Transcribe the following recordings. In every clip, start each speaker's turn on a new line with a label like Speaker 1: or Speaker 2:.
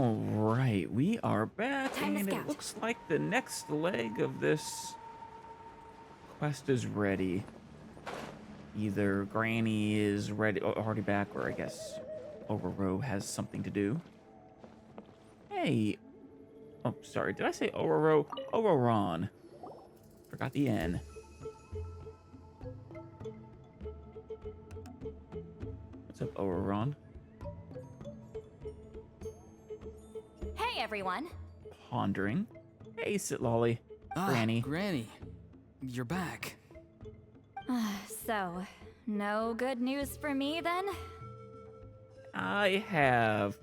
Speaker 1: All right, we are back,
Speaker 2: Time to
Speaker 1: and it
Speaker 2: scout.
Speaker 1: looks like the next leg of this quest is ready. Either Granny is ready, already back, or I guess Ororo has something to do. Hey, oh, sorry, did I say Ororo? Ororon. Forgot the N. What's up, Ororon?
Speaker 2: Hey everyone!
Speaker 1: Pondering. Hey, Sitlolly. Granny.
Speaker 3: Granny, you're back.
Speaker 2: So, no good news for me then?
Speaker 1: I have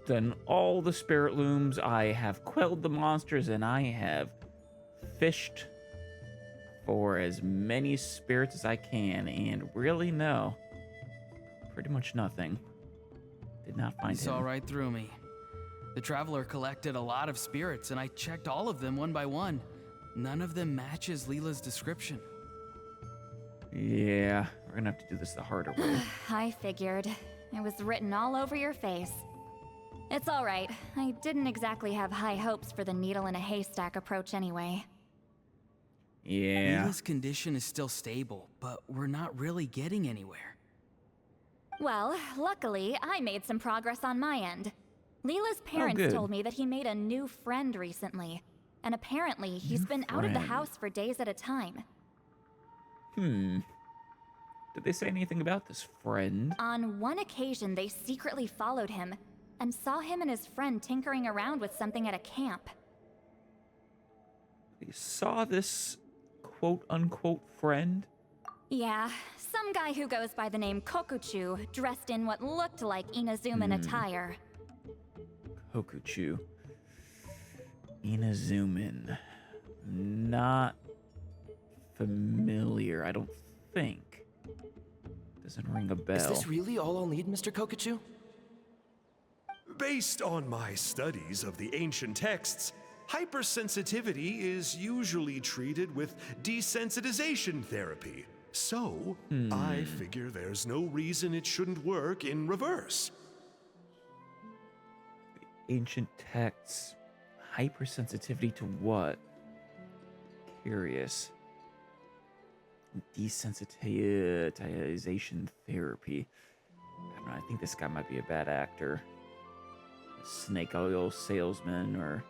Speaker 1: done all the spirit looms, I have quelled the monsters, and I have fished for as many spirits as I can, and really no. Pretty much nothing. Did not find
Speaker 3: You saw
Speaker 1: him.
Speaker 3: right through me. The Traveler collected a lot of spirits, and I checked all of them one by one. None of them matches Leela's description.
Speaker 1: Yeah, we're gonna have to do this the harder way.
Speaker 2: I figured. It was written all over your face. It's alright. I didn't exactly have high hopes for the needle in a haystack approach anyway.
Speaker 1: Yeah.
Speaker 3: Leela's condition is still stable, but we're not really getting anywhere.
Speaker 2: Well, luckily, I made some progress on my end. Leela's parents
Speaker 1: good.
Speaker 2: told me that he made a new friend recently. And apparently, he's been out of the
Speaker 1: friend.
Speaker 2: house for days at a time.
Speaker 1: Did they say anything about this friend?
Speaker 2: On one occasion, they secretly followed him and saw him and his friend tinkering around with something at a camp.
Speaker 1: They saw this quote-unquote friend?
Speaker 2: Yeah, some guy who goes by the name Kokuchuu, dressed in what looked like Inazuman attire.
Speaker 1: Kokuchuu. Inazuman. Not familiar, I don't think. Doesn't ring a bell.
Speaker 4: Is this really all I'll need, Mr. Kokuchuu?
Speaker 5: Based on my studies of the ancient texts, hypersensitivity is usually treated with desensitization therapy. So, I figure there's no reason it shouldn't work in reverse.
Speaker 1: Ancient texts. Hypersensitivity to what? Curious. Desensitization therapy. I don't know, I think this guy might be a bad actor. A snake oil salesman or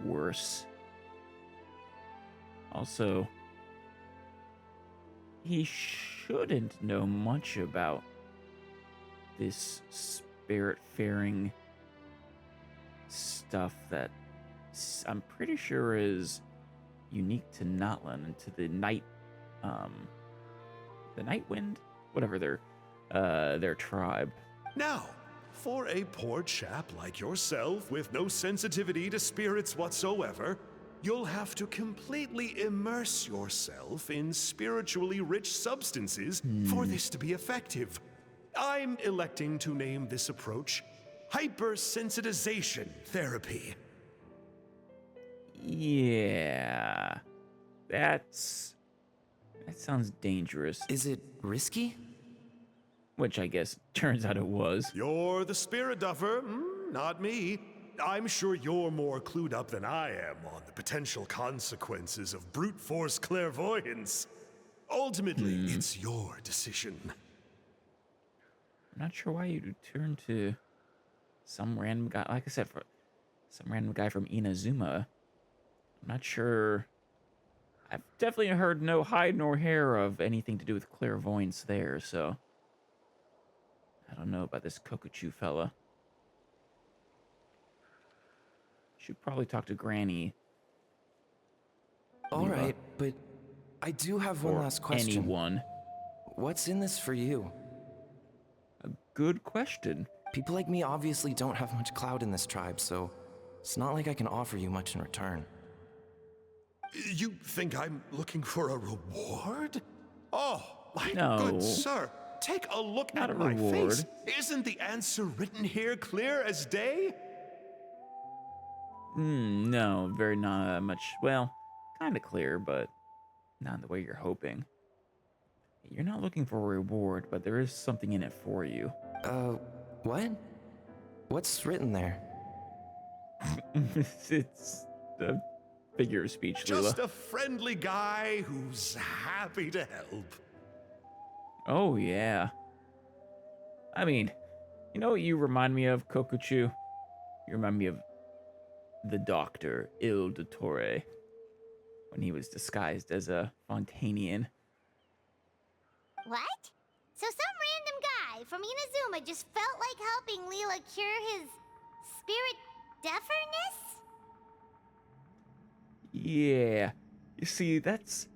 Speaker 1: worse. Also, he shouldn't know much about this spirit-faring stuff that I'm pretty sure is unique to Notland and to the Night Wind, whatever their tribe.
Speaker 5: Now, for a poor chap like yourself with no sensitivity to spirits whatsoever, you'll have to completely immerse yourself in spiritually rich substances for this to be effective. I'm electing to name this approach hypersensitization therapy.
Speaker 1: Yeah, that sounds dangerous.
Speaker 4: Is it risky?
Speaker 1: Which I guess turns out it was.
Speaker 5: You're the spirit duffer, not me. I'm sure you're more clued up than I am on the potential consequences of brute force clairvoyance. Ultimately, it's your decision.
Speaker 1: I'm not sure why you'd turn to some random guy. Like I said, for some random guy from Inazuma. I'm not sure. I've definitely heard no hide nor hair of anything to do with clairvoyance there, so I don't know about this Kokuchuu fella. Should probably talk to Granny.
Speaker 4: All right, but I do have one
Speaker 1: Or
Speaker 4: last question.
Speaker 1: anyone.
Speaker 4: What's in this for you?
Speaker 1: A good question.
Speaker 4: People like me obviously don't have much clout in this tribe, so it's not like I can offer you much in return.
Speaker 5: You think I'm looking for a reward? Oh, my
Speaker 1: No.
Speaker 5: good sir, take a look
Speaker 1: Not
Speaker 5: at
Speaker 1: a
Speaker 5: my
Speaker 1: reward.
Speaker 5: face. Isn't the answer written here clear as day?
Speaker 1: No, very not much. Well, kind of clear, but not the way you're hoping. You're not looking for a reward, but there is something in it for you.
Speaker 4: What? What's written there?
Speaker 1: It's a figure of speech,
Speaker 5: Just
Speaker 1: Leela.
Speaker 5: a friendly guy who's happy to help.
Speaker 1: Oh, yeah. I mean, you know what you remind me of, Kokuchuu? You remind me of the Doctor, Il Dottore, when he was disguised as a Fontanian.
Speaker 6: What? So some random guy from Inazuma just felt like helping Leela cure his spirit deaferness?
Speaker 1: Yeah. You see, that's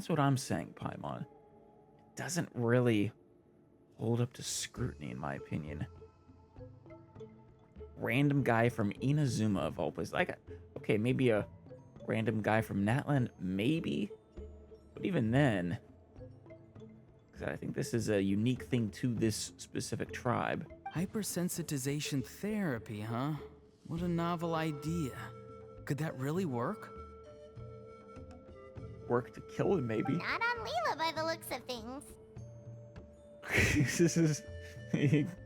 Speaker 1: what I'm saying, Paimon. It doesn't really hold up to scrutiny, in my opinion. Random guy from Inazuma, of all places. Like, okay, maybe a random guy from Natlan, maybe. But even then, because I think this is a unique thing to this specific tribe.
Speaker 3: Hypersensitization therapy, huh? What a novel idea. Could that really work?
Speaker 1: Work to kill him, maybe.
Speaker 6: Not on Leela by the looks of things.
Speaker 1: This is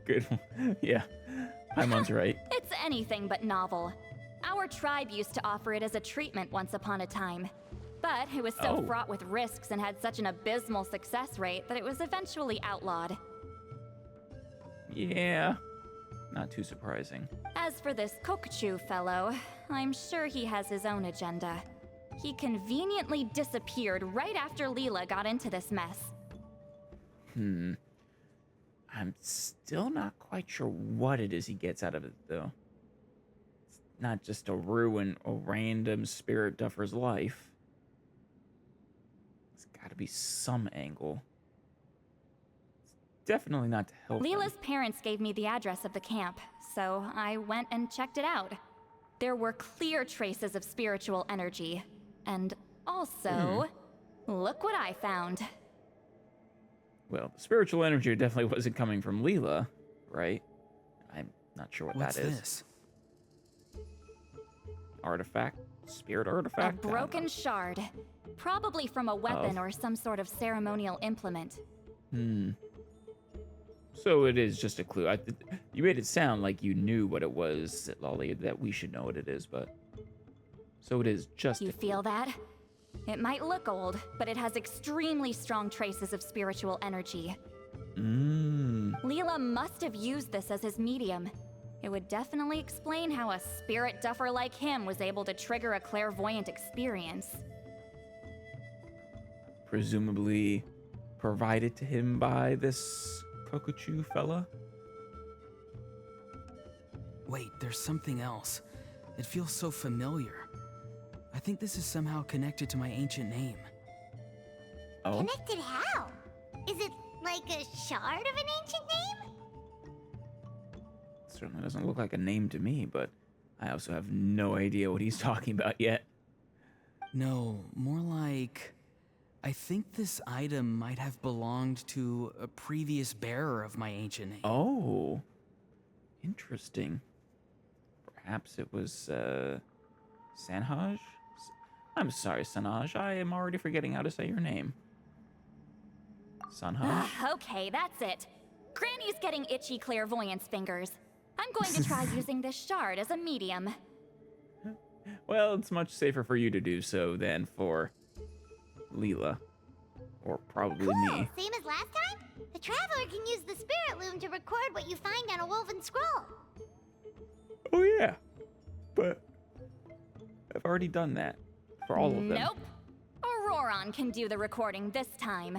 Speaker 1: good. Yeah, Paimon's right.
Speaker 2: It's anything but novel. Our tribe used to offer it as a treatment once upon a time. But it was so
Speaker 1: Oh.
Speaker 2: fraught with risks and had such an abysmal success rate that it was eventually outlawed.
Speaker 1: Yeah, not too surprising.
Speaker 2: As for this Kokuchuu fellow, I'm sure he has his own agenda. He conveniently disappeared right after Leela got into this mess.
Speaker 1: I'm still not quite sure what it is he gets out of it, though. It's not just to ruin a random spirit duffer's life. There's got to be some angle. It's definitely not to help him.
Speaker 2: Leela's parents gave me the address of the camp, so I went and checked it out. There were clear traces of spiritual energy. And also, look what I found.
Speaker 1: Well, the spiritual energy definitely wasn't coming from Leela, right? I'm not sure what
Speaker 3: What's
Speaker 1: that is.
Speaker 3: this?
Speaker 1: Artifact? Spirit
Speaker 2: A
Speaker 1: artifact? I don't know.
Speaker 2: broken shard. Probably from a weapon
Speaker 1: Of?
Speaker 2: or some sort of ceremonial implement.
Speaker 1: So it is just a clue. You made it sound like you knew what it was, Lolly, that we should know what it is, but... So it is just
Speaker 2: You
Speaker 1: a clue.
Speaker 2: feel that? It might look old, but it has extremely strong traces of spiritual energy. Leela must have used this as his medium. It would definitely explain how a spirit duffer like him was able to trigger a clairvoyant experience.
Speaker 1: Presumably provided to him by this Kokuchuu fella?
Speaker 3: Wait, there's something else. It feels so familiar. I think this is somehow connected to my ancient name.
Speaker 1: Oh?
Speaker 6: Connected how? Is it like a shard of an ancient name?
Speaker 1: Certainly doesn't look like a name to me, but I also have no idea what he's talking about yet.
Speaker 3: No, more like... I think this item might have belonged to a previous bearer of my ancient name.
Speaker 1: Oh. Interesting. Perhaps it was, Sanhaj? I'm sorry, Sanhaj. I am already forgetting how to say your name. Sanhaj?
Speaker 2: Okay, that's it. Granny's getting itchy clairvoyance fingers. I'm going to try using this shard as a medium.
Speaker 1: Well, it's much safer for you to do so than for Leela. Or probably me.
Speaker 6: Same as last time? The Traveler can use the Spirit Loom to record what you find on a woven scroll.
Speaker 1: Oh, yeah. But I've already done that for all of them.
Speaker 2: Nope. Auroron can do the recording this time.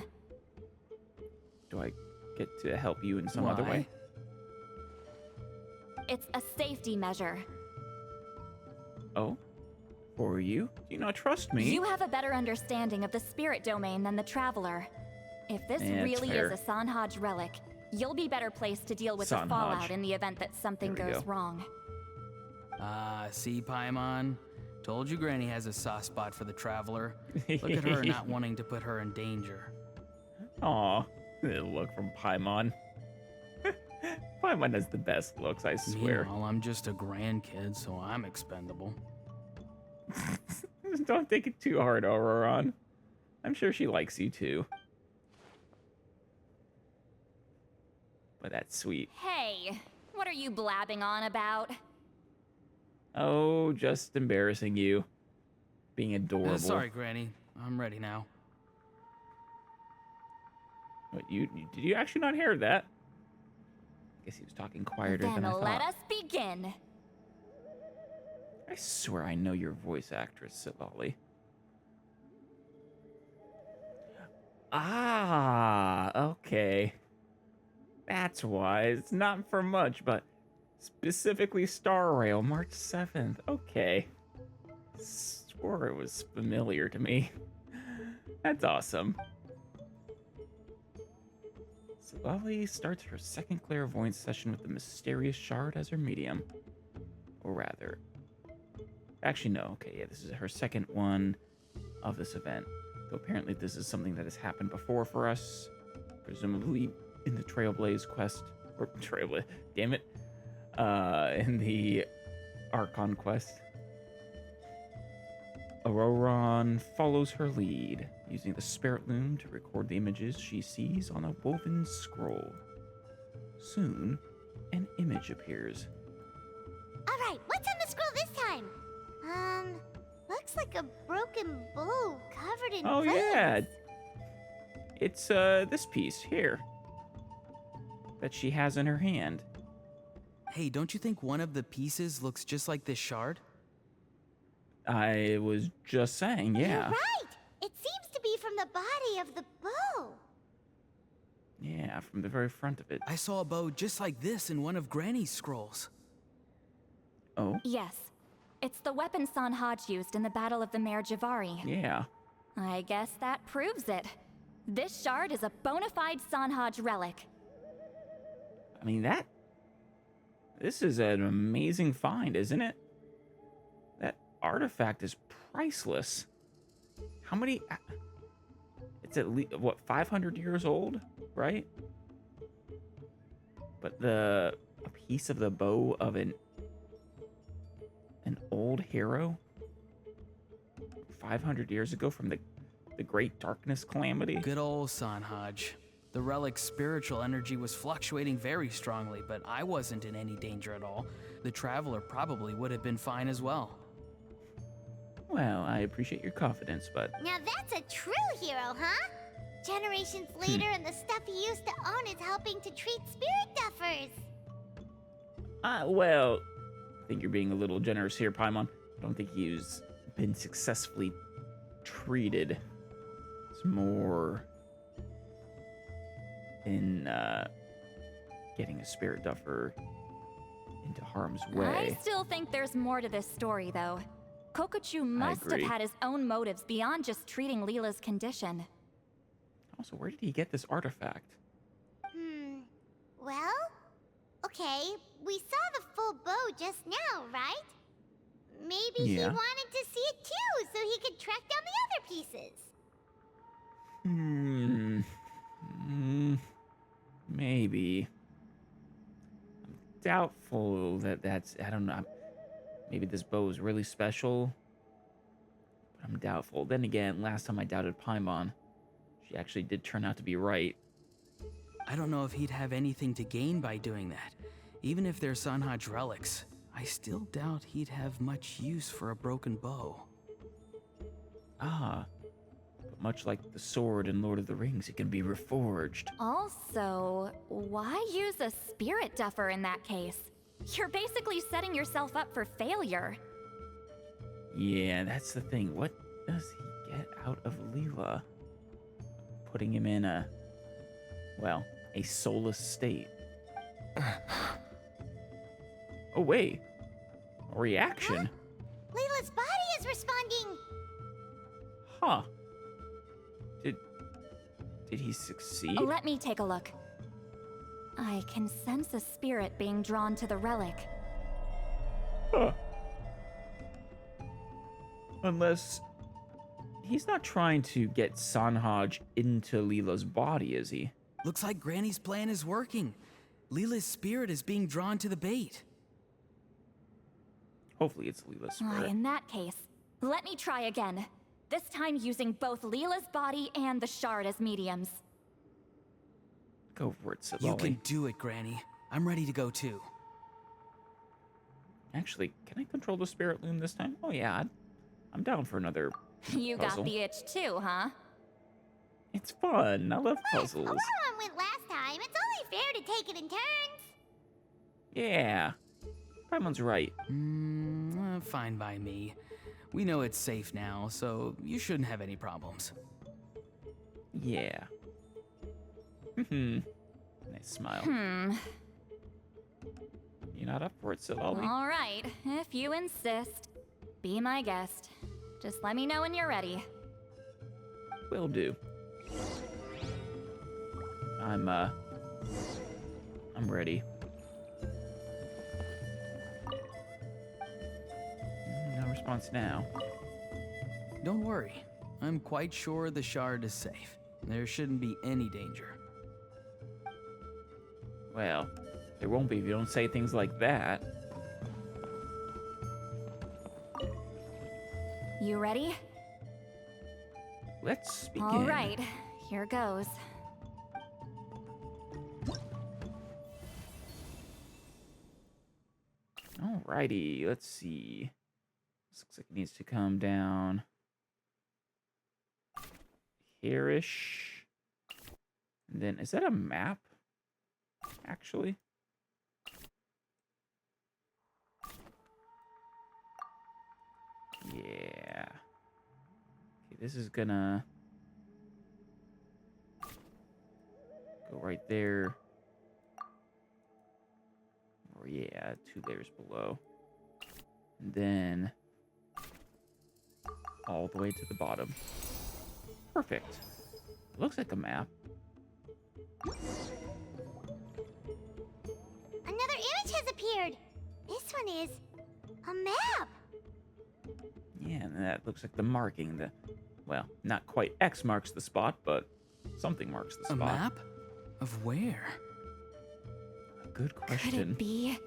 Speaker 1: Do I get to help you in some other
Speaker 3: Why?
Speaker 1: way?
Speaker 2: It's a safety measure.
Speaker 1: Oh? For you? Do you not trust me?
Speaker 2: You have a better understanding of the spirit domain than the Traveler. If this
Speaker 1: Yeah, that's
Speaker 2: really
Speaker 1: fair.
Speaker 2: is a Sanhaj relic, you'll be better placed to deal with the
Speaker 1: Sanhaj.
Speaker 2: fallout in the event that something
Speaker 1: There we
Speaker 2: goes
Speaker 1: go.
Speaker 2: wrong.
Speaker 3: Ah, see, Paimon? Told you Granny has a soft spot for the Traveler. Look at her not wanting to put her in danger.
Speaker 1: Aw, the look from Paimon. Paimon has the best looks, I swear.
Speaker 3: Meanwhile, I'm just a grandkid, so I'm expendable.
Speaker 1: Don't take it too hard, Auroron. I'm sure she likes you too. But that's sweet.
Speaker 2: Hey, what are you blabbing on about?
Speaker 1: Oh, just embarrassing you. Being adorable.
Speaker 3: Sorry, Granny. I'm ready now.
Speaker 1: What, did you actually not hear that? I guess he was talking quieter
Speaker 2: Then
Speaker 1: than I
Speaker 2: let
Speaker 1: thought.
Speaker 2: us begin.
Speaker 1: I swear I know your voice actress, Silali. Ah, okay. That's why. It's not for much, but specifically Star Rail, March 7th. Okay. Swore it was familiar to me. That's awesome. Silali starts her second clairvoyance session with the mysterious shard as her medium. Or rather... Actually, no. Okay, yeah, this is her second one of this event. Though apparently this is something that has happened before for us. Presumably in the Trailblaze quest. Or Trailblaze, damn it. In the Archon quest. Auroron follows her lead, using the spirit loom to record the images she sees on a woven scroll. Soon, an image appears.
Speaker 6: Alright, what's on the scroll this time? Looks like a broken bow covered in
Speaker 1: Oh,
Speaker 6: flames.
Speaker 1: yeah. It's, this piece here. That she has in her hand.
Speaker 3: Hey, don't you think one of the pieces looks just like this shard?
Speaker 1: I was just saying,
Speaker 6: You're
Speaker 1: yeah.
Speaker 6: right! It seems to be from the body of the bow.
Speaker 1: Yeah, from the very front of it.
Speaker 3: I saw a bow just like this in one of Granny's scrolls.
Speaker 1: Oh,
Speaker 2: Yes. It's the weapon Sanhaj used in the Battle of the Mare Javari.
Speaker 1: yeah.
Speaker 2: I guess that proves it. This shard is a bona fide Sanhaj relic.
Speaker 1: I mean, this is an amazing find, isn't it? That artifact is priceless. How many... It's at least, what, 500 years old, right? But a piece of the bow of an old hero 500 years ago from the Great Darkness Calamity.
Speaker 3: Good old Sanhaj. The relic's spiritual energy was fluctuating very strongly, but I wasn't in any danger at all. The Traveler probably would have been fine as well.
Speaker 1: Well, I appreciate your confidence, but
Speaker 6: Now that's a true hero, huh? Generations later and the stuff he used to own is helping to treat spirit duffers.
Speaker 1: well, I think you're being a little generous here, Paimon. I don't think he's been successfully treated. It's more in getting a spirit duffer into harm's way.
Speaker 2: I still think there's more to this story, though. Kokuchuu must have
Speaker 1: agree.
Speaker 2: had his own motives beyond just treating Leela's condition.
Speaker 1: Also, where did he get this artifact?
Speaker 6: Well, okay, we saw the full bow just now, right? Maybe he
Speaker 1: Yeah.
Speaker 6: wanted to see it too, so he could track down the other pieces.
Speaker 1: Maybe. I'm doubtful that's, I don't know. Maybe this bow is really special. But I'm doubtful. Then again, last time I doubted Paimon, she actually did turn out to be right.
Speaker 3: I don't know if he'd have anything to gain by doing that. Even if they're Sanhaj relics, I still doubt he'd have much use for a broken bow.
Speaker 1: Ah. But much like the sword in Lord of the Rings, it can be reforged.
Speaker 2: Also, why use a spirit duffer in that case? You're basically setting yourself up for failure.
Speaker 1: Yeah, that's the thing. What does he get out of Leela? Putting him in a soulless state. Oh, wait. A reaction?
Speaker 6: Leela's body is responding.
Speaker 1: Huh. Did he succeed?
Speaker 2: Let me take a look. I can sense a spirit being drawn to the relic.
Speaker 1: Huh. Unless he's not trying to get Sanhaj into Leela's body, is he?
Speaker 3: Looks like Granny's plan is working. Leela's spirit is being drawn to the bait.
Speaker 1: Hopefully it's Leela's spirit.
Speaker 2: In that case, let me try again. This time using both Leela's body and the shard as mediums.
Speaker 1: Go for it, Silali.
Speaker 3: You can do it, Granny. I'm ready to go too.
Speaker 1: Actually, can I control the spirit loom this time? Oh yeah, I'm down for another
Speaker 2: You got
Speaker 1: puzzle.
Speaker 2: the itch too, huh?
Speaker 1: It's fun. I love
Speaker 6: Look,
Speaker 1: puzzles.
Speaker 6: Paimon went last time. It's only fair to take it in turns.
Speaker 1: Yeah. Paimon's right.
Speaker 3: Fine by me. We know it's safe now, so you shouldn't have any problems.
Speaker 1: Yeah. Nice smile. You're not up for it, Silali?
Speaker 2: All right, if you insist. Be my guest. Just let me know when you're ready.
Speaker 1: Will do. I'm ready. No response now.
Speaker 3: Don't worry. I'm quite sure the shard is safe. There shouldn't be any danger.
Speaker 1: Well, there won't be if you don't say things like that.
Speaker 2: You ready?
Speaker 1: Let's begin.
Speaker 2: All right, here goes.
Speaker 1: Alrighty, let's see. This looks like it needs to come down here-ish. And then, is that a map? Actually? Yeah. Okay, this is gonna go right there. Or yeah, 2 layers below. And then all the way to the bottom. Perfect. Looks like a map.
Speaker 6: Another image has appeared. This one is a map.
Speaker 1: Yeah, and that looks like the marking. Well, not quite X marks the spot, but something marks the
Speaker 3: A
Speaker 1: spot.
Speaker 3: map? Of where?
Speaker 1: Good
Speaker 2: Could
Speaker 1: question.
Speaker 2: it be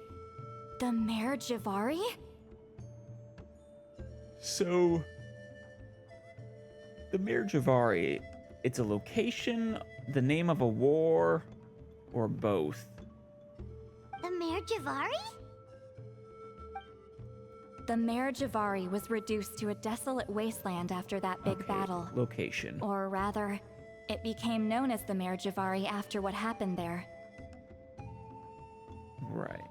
Speaker 2: the Mare Javari?
Speaker 1: So, the Mir Javari, it's a location, the name of a war, or both?
Speaker 6: The Mare Javari?
Speaker 2: The Mare Javari was reduced to a desolate wasteland after that big
Speaker 1: Okay,
Speaker 2: battle.
Speaker 1: Location.
Speaker 2: Or rather, it became known as the Mare Javari after what happened there.
Speaker 1: Right.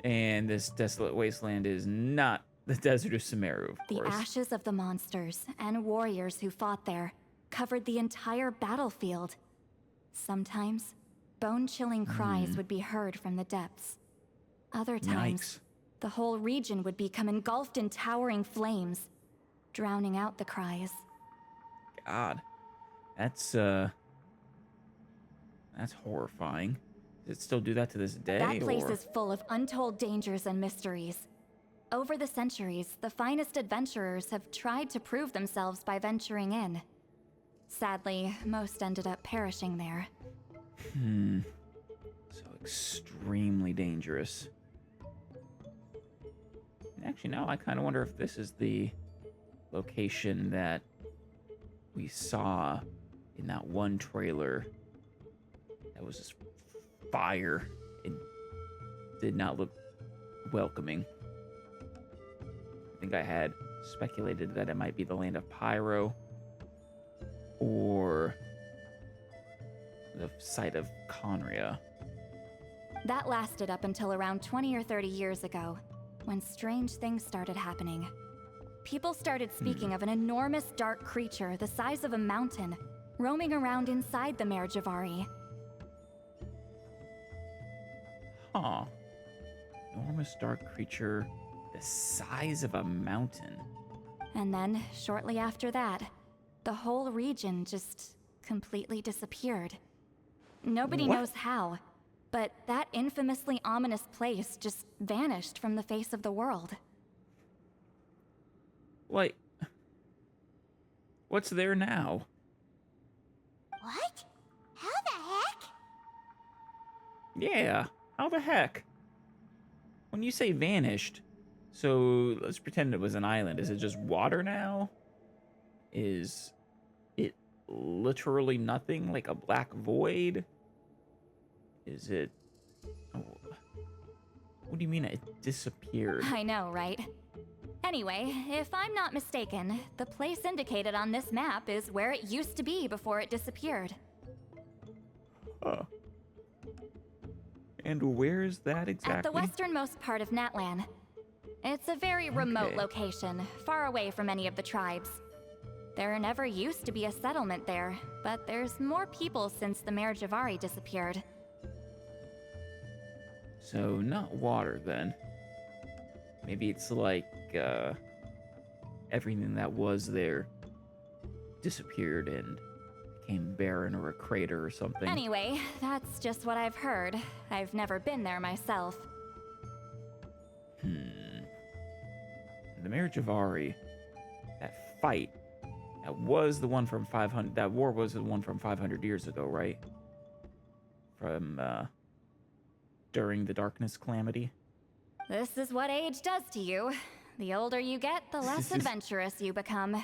Speaker 1: And this desolate wasteland is not the desert of Sumeru, of
Speaker 2: The
Speaker 1: course.
Speaker 2: ashes of the monsters and warriors who fought there covered the entire battlefield. Sometimes, bone-chilling cries would be heard from the depths. Other times,
Speaker 1: Yikes.
Speaker 2: the whole region would become engulfed in towering flames, drowning out the cries.
Speaker 1: God. That's horrifying. Does it still do that to this day?
Speaker 2: That place
Speaker 1: or?
Speaker 2: is full of untold dangers and mysteries. Over the centuries, the finest adventurers have tried to prove themselves by venturing in. Sadly, most ended up perishing there.
Speaker 1: So extremely dangerous. Actually, no, I kind of wonder if this is the location that we saw in that one trailer that was just fire. It did not look welcoming. I think I had speculated that it might be the land of Pyro or the site of Conria.
Speaker 2: That lasted up until around 20 or 30 years ago, when strange things started happening. People started speaking of an enormous dark creature the size of a mountain, roaming around inside the Mare Javari.
Speaker 1: Huh. Enormous dark creature the size of a mountain.
Speaker 2: And then, shortly after that, the whole region just completely disappeared. Nobody
Speaker 1: What?
Speaker 2: knows how, but that infamously ominous place just vanished from the face of the world.
Speaker 1: Like, what's there now?
Speaker 6: What? How the heck?
Speaker 1: Yeah, how the heck? When you say vanished, so let's pretend it was an island. Is it just water now? Is it literally nothing, like a black void? Is it... What do you mean it disappeared?
Speaker 2: I know, right? Anyway, if I'm not mistaken, the place indicated on this map is where it used to be before it disappeared.
Speaker 1: Huh. And where is that exactly?
Speaker 2: At the westernmost part of Natlan. It's a very remote
Speaker 1: Okay.
Speaker 2: location, far away from any of the tribes. There never used to be a settlement there, but there's more people since the Mare Javari disappeared.
Speaker 1: So, not water then. Maybe it's like, everything that was there disappeared and became barren or a crater or something.
Speaker 2: Anyway, that's just what I've heard. I've never been there myself.
Speaker 1: The Mare Javari, that fight, that was the one from 500, that war was the one from 500 years ago, right? From, during the Darkness Calamity.
Speaker 2: This is what age does to you. The older you get, the less adventurous you become.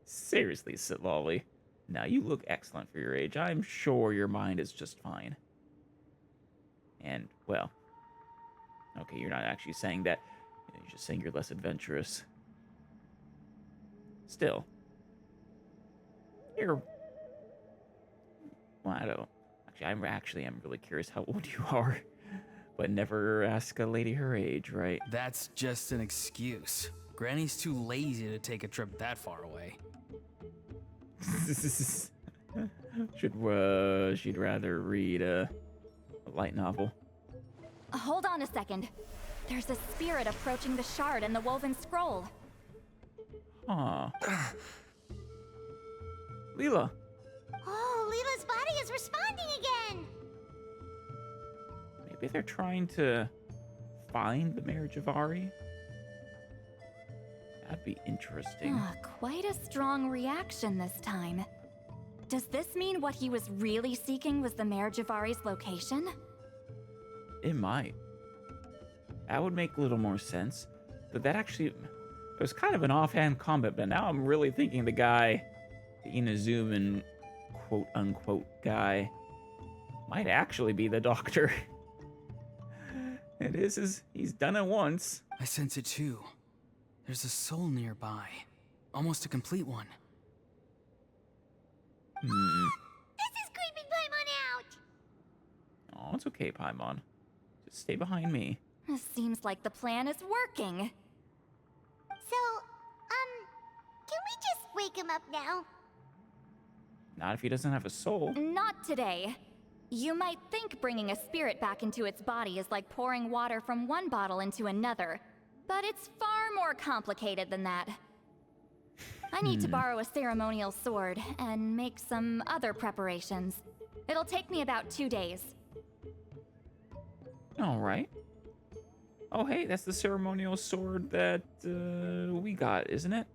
Speaker 1: Seriously, Sitlolly. Now, you look excellent for your age. I'm sure your mind is just fine. And, well, okay, you're not actually saying that. You're just saying you're less adventurous. Still. You're... Well, I don't... Actually, I'm really curious how old you are. But never ask a lady her age, right?
Speaker 3: That's just an excuse. Granny's too lazy to take a trip that far away.
Speaker 1: She'd rather read a light novel.
Speaker 2: Hold on a second. There's a spirit approaching the shard and the woven scroll.
Speaker 1: Huh. Leela.
Speaker 6: Oh, Leela's body is responding again!
Speaker 1: Maybe they're trying to find the Mare Javari? That'd be interesting.
Speaker 2: Quite a strong reaction this time. Does this mean what he was really seeking was the Mare Javari's location?
Speaker 1: It might. That would make a little more sense. But that actually... It was kind of an offhand comment, but now I'm really thinking the guy, the Inazuman quote-unquote guy, might actually be the doctor. He's done it once.
Speaker 3: I sense it too. There's a soul nearby. Almost a complete one.
Speaker 6: This is creeping Paimon out!
Speaker 1: Oh, it's okay, Paimon. Just stay behind me.
Speaker 2: Seems like the plan is working.
Speaker 6: So, can we just wake him up now?
Speaker 1: Not if he doesn't have a soul.
Speaker 2: Not today. You might think bringing a spirit back into its body is like pouring water from one bottle into another, but it's far more complicated than that. I need to borrow a ceremonial sword and make some other preparations. It'll take me about 2 days.
Speaker 1: All right. Oh, hey, that's the ceremonial sword that we got, isn't it?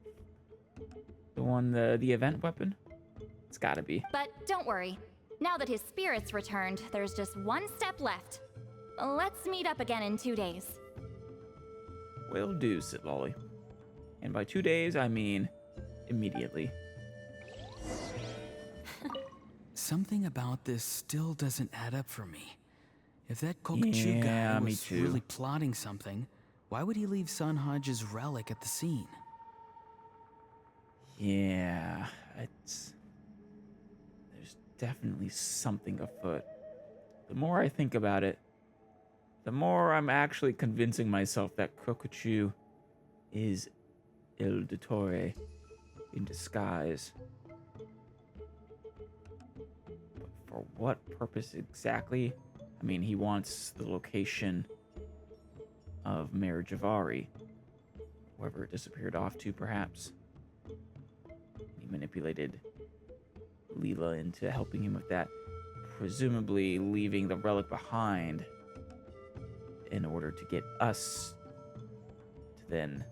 Speaker 1: The one, the event weapon? It's gotta be.
Speaker 2: But don't worry. Now that his spirit's returned, there's just one step left. Let's meet up again in 2 days.
Speaker 1: Will do, Sitlolly. And by 2 days, I mean immediately.
Speaker 3: Something about this still doesn't add up for me. If that Kokuchuu
Speaker 1: Yeah,
Speaker 3: guy
Speaker 1: me
Speaker 3: was
Speaker 1: too.
Speaker 3: really plotting something, why would he leave Sanhaj's relic at the scene?
Speaker 1: Yeah, there's definitely something afoot. The more I think about it, the more I'm actually convincing myself that Kokuchuu is Il Dottore in disguise. But for what purpose exactly? I mean, he wants the location of Mare Javari, wherever it disappeared off to, perhaps. He manipulated Leela into helping him with that, presumably leaving the relic behind in order to get us to then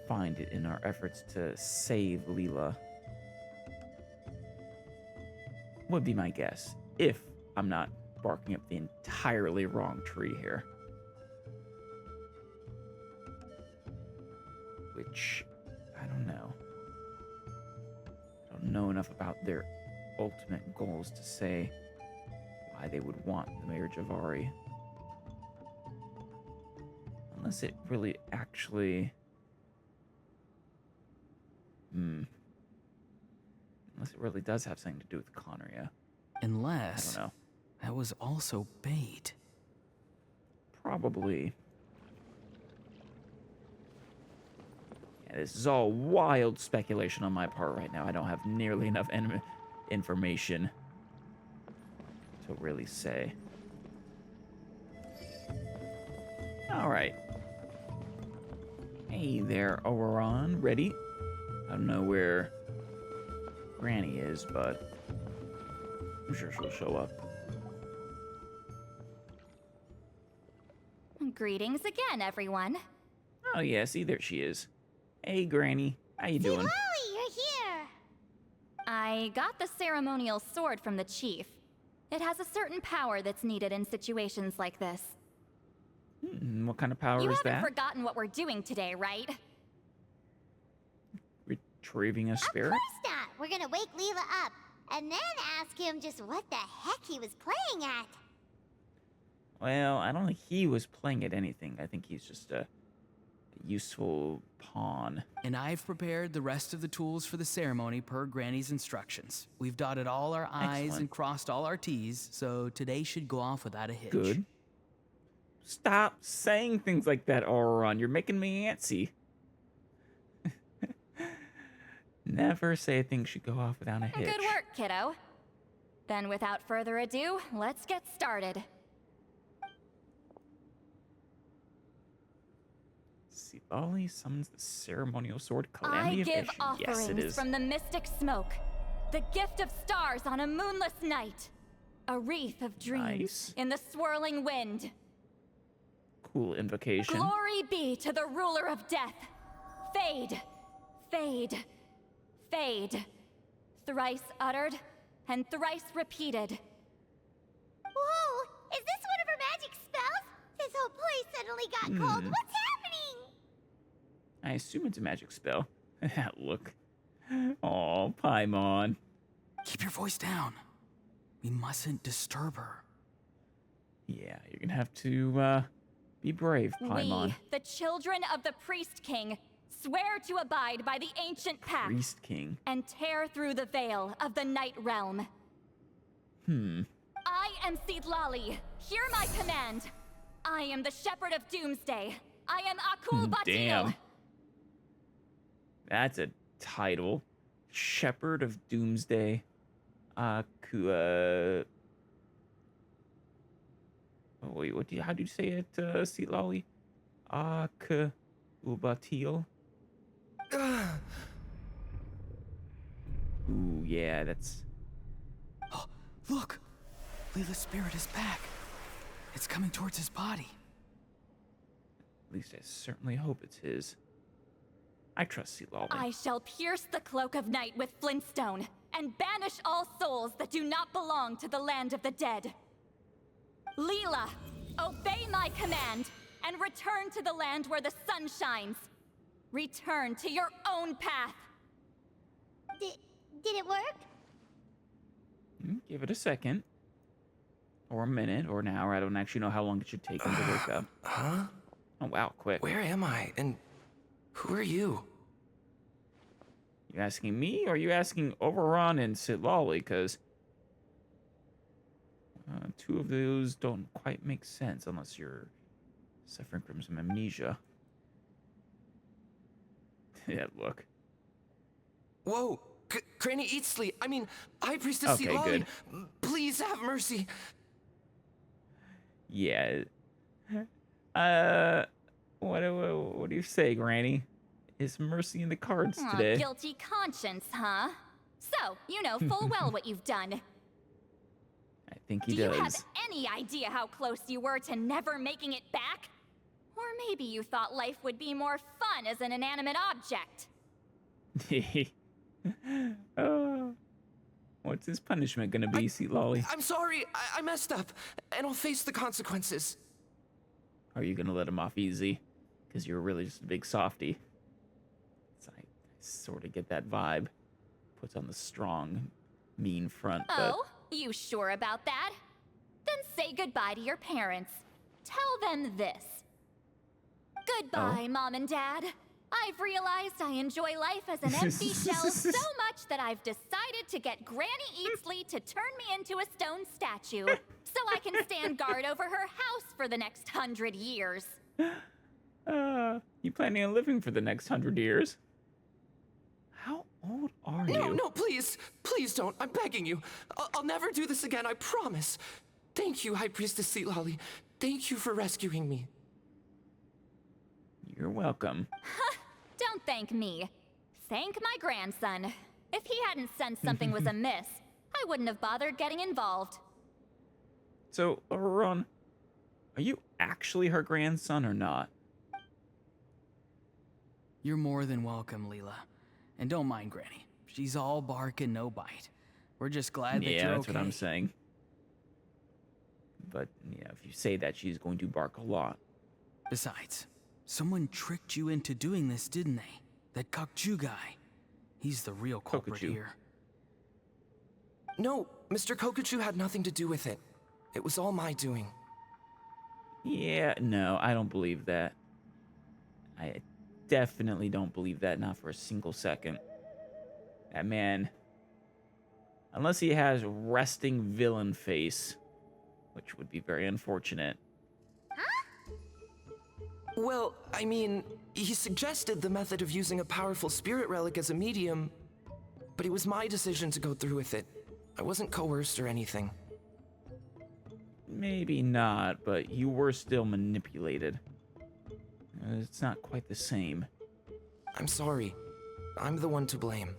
Speaker 1: find it in our efforts to save Leela. Would be my guess, if I'm not barking up the entirely wrong tree here. Which, I don't know. I don't know enough about their ultimate goals to say why they would want the Mare Javari. Unless it really actually... Unless it really does have something to do with Conria.
Speaker 3: Unless
Speaker 1: I don't know.
Speaker 3: that was also bait.
Speaker 1: Probably. Yeah, this is all wild speculation on my part right now. I don't have nearly enough information to really say. Alright. Hey there, Oberon. Ready? I don't know where Granny is, but I'm sure she'll show up.
Speaker 2: Greetings again, everyone.
Speaker 1: Oh yeah, see, there she is. Hey, Granny. How you doing?
Speaker 6: Lolly, you're here.
Speaker 2: I got the ceremonial sword from the chief. It has a certain power that's needed in situations like this.
Speaker 1: What kind of power
Speaker 2: You
Speaker 1: is
Speaker 2: haven't
Speaker 1: that?
Speaker 2: forgotten what we're doing today, right?
Speaker 1: Retrieving a
Speaker 6: Of
Speaker 1: spirit?
Speaker 6: course not. We're gonna wake Leela up and then ask him just what the heck he was playing at.
Speaker 1: Well, I don't think he was playing at anything. I think he's just a useful pawn.
Speaker 3: And I've prepared the rest of the tools for the ceremony per Granny's instructions. We've dotted all our I's
Speaker 1: Excellent.
Speaker 3: and crossed all our T's, so today should go off without a hitch.
Speaker 1: Good. Stop saying things like that, Auron. You're making me antsy. Never say a thing should go off without a hitch.
Speaker 2: Good work, kiddo. Then without further ado, let's get started.
Speaker 1: Sibali summons the ceremonial sword Calamity
Speaker 2: I
Speaker 1: of
Speaker 2: give
Speaker 1: Ish.
Speaker 2: offerings
Speaker 1: Yes, it is.
Speaker 2: from the mystic smoke, the gift of stars on a moonless night, a wreath of dreams
Speaker 1: Nice.
Speaker 2: in the swirling wind.
Speaker 1: Cool invocation.
Speaker 2: Glory be to the ruler of death. Fade, fade, fade. Thrice uttered and thrice repeated.
Speaker 6: Whoa, is this one of her magic spells? This whole place suddenly got cold. What's happening?
Speaker 1: I assume it's a magic spell. Look. Oh, Paimon.
Speaker 3: Keep your voice down. We mustn't disturb her.
Speaker 1: Yeah, you're gonna have to, be brave, Paimon.
Speaker 2: We, the children of the Priest King, swear to abide by the ancient pact
Speaker 1: Priest King.
Speaker 2: and tear through the veil of the Night Realm. I am Seedlali. Hear my command. I am the Shepherd of Doomsday. I am Akul Batil.
Speaker 1: Damn. That's a title. Shepherd of Doomsday. Oh, wait, how do you say it, Seedlali? Ubatil? Ooh, yeah, that's...
Speaker 3: Oh, look! Leela's spirit is back. It's coming towards his body.
Speaker 1: At least I certainly hope it's his. I trust Seedlali.
Speaker 2: I shall pierce the cloak of night with flintstone and banish all souls that do not belong to the land of the dead. Leela, obey my command and return to the land where the sun shines. Return to your own path.
Speaker 6: Did it work?
Speaker 1: Give it a second. Or a minute, or an hour. I don't actually know how long it should take him to wake up.
Speaker 4: Huh?
Speaker 1: Oh, wow, quick.
Speaker 4: Where am I? And who are you?
Speaker 1: You asking me, or are you asking Oberon and Seedlali? Because two of those don't quite make sense unless you're suffering from some amnesia. Yeah, look.
Speaker 4: Whoa! Granny Eatsley! I mean, High Priestess
Speaker 1: Okay,
Speaker 4: Seedlali,
Speaker 1: good.
Speaker 4: please have mercy!
Speaker 1: Yeah. What do you say, Granny? Is mercy in the cards
Speaker 2: Aw,
Speaker 1: today?
Speaker 2: guilty conscience, huh? So, you know full well what you've done.
Speaker 1: I think he
Speaker 2: Do you
Speaker 1: does.
Speaker 2: have any idea how close you were to never making it back? Or maybe you thought life would be more fun as an inanimate object.
Speaker 1: Oh. What's his punishment gonna be, Seedlali?
Speaker 4: I'm sorry, I messed up, and I'll face the consequences.
Speaker 1: Are you gonna let him off easy? Because you're really just a big softy. I sort of get that vibe. Puts on the strong, mean front, but
Speaker 2: Oh, you sure about that? Then say goodbye to your parents. Tell them this. Goodbye, Mom and Dad. I've realized I enjoy life as an empty shell so much that I've decided to get Granny Eatsley to turn me into a stone statue so I can stand guard over her house for the next 100 years.
Speaker 1: You planning on living for the next 100 years? How old are you?
Speaker 4: No, please. Please don't. I'm begging you. I'll never do this again, I promise. Thank you, High Priestess Sealolly. Thank you for rescuing me.
Speaker 1: You're welcome.
Speaker 2: Don't thank me. Thank my grandson. If he hadn't sensed something was amiss, I wouldn't have bothered getting involved.
Speaker 1: So, Ron, are you actually her grandson or not?
Speaker 3: You're more than welcome, Leela. And don't mind Granny. She's all bark and no bite. We're just glad that you're okay.
Speaker 1: Yeah, that's what I'm saying. But, yeah, if you say that, she's going to bark a lot.
Speaker 3: Besides, someone tricked you into doing this, didn't they? That Kokuchuu guy. He's the real culprit here.
Speaker 4: No, Mr. Kokuchuu had nothing to do with it. It was all my doing.
Speaker 1: Yeah, no, I don't believe that. I definitely don't believe that, not for a single second. That man, unless he has resting villain face, which would be very unfortunate.
Speaker 4: Well, I mean, he suggested the method of using a powerful spirit relic as a medium, but it was my decision to go through with it. I wasn't coerced or anything.
Speaker 1: Maybe not, but you were still manipulated. It's not quite the same.
Speaker 4: I'm sorry. I'm the one to blame.